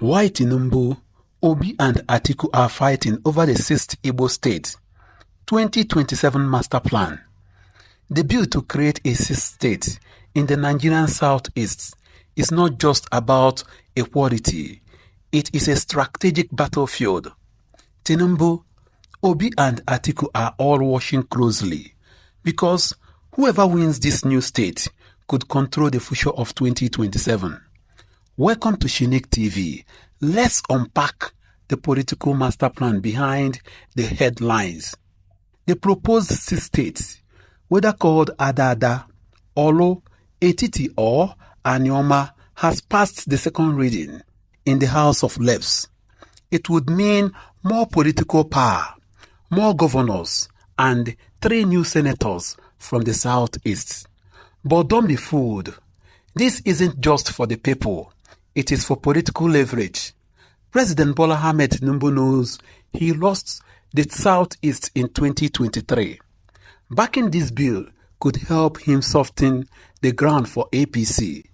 Why Tinubu, Obi and Atiku are fighting over the 6th Igbo state 2027 Masterplan. The bill to create a 6th state in the Nigerian southeast is not just about equality, it is a strategic battlefield. Tinubu, Obi and Atiku are all watching closely because whoever wins this new state could control the future of 2027. Welcome to Chinick TV. Let's unpack the political master plan behind the headlines. The proposed 6 states, whether called Adada, Orlu, Etiti or Anioma, has passed the second reading in the House of Reps. It would mean more political power, more governors, and 3 new senators from the southeast. But don't be fooled. This isn't just for the people. It is for political leverage. President Bola Tinubu knows he lost the southeast in 2023. Backing this bill could help him soften the ground for APC.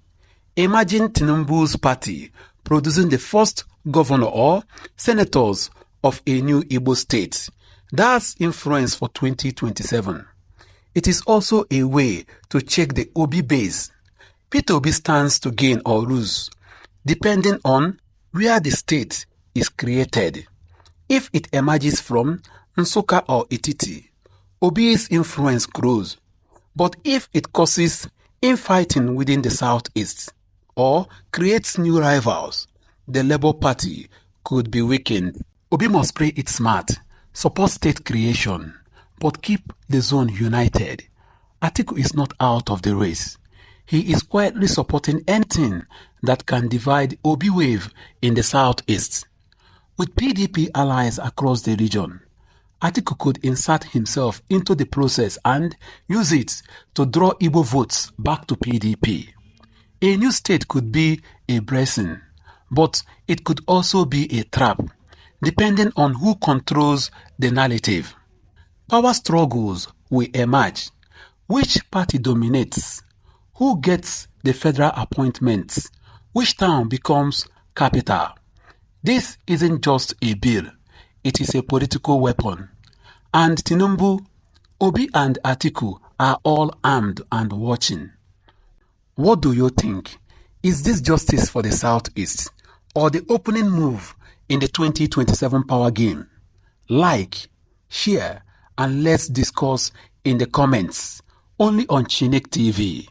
Imagine Tinubu's party producing the first governor or senators of a new Igbo state. That's influence for 2027. It is also a way to check the Obi base. Obi stands to gain or lose, depending on where the state is created. If it emerges from Nsukka or Etiti, Obi's influence grows. But if it causes infighting within the southeast or creates new rivals, the Labour Party could be weakened. Obi must play it smart, support state creation, but keep the zone united. Atiku is not out of the race. He is quietly supporting anything that can divide Obi wave in the southeast. With PDP allies across the region, Atiku could insert himself into the process and use it to draw Igbo votes back to PDP. A new state could be a blessing, but it could also be a trap, depending on who controls the narrative. Power struggles will emerge. Which party dominates? Who gets the federal appointments? Which town becomes capital? This isn't just a bill, it is a political weapon. And Tinubu, Obi and Atiku are all armed and watching. What do you think? Is this justice for the Southeast or the opening move in the 2027 power game? Like, share, and let's discuss in the comments. Only on Chinick TV.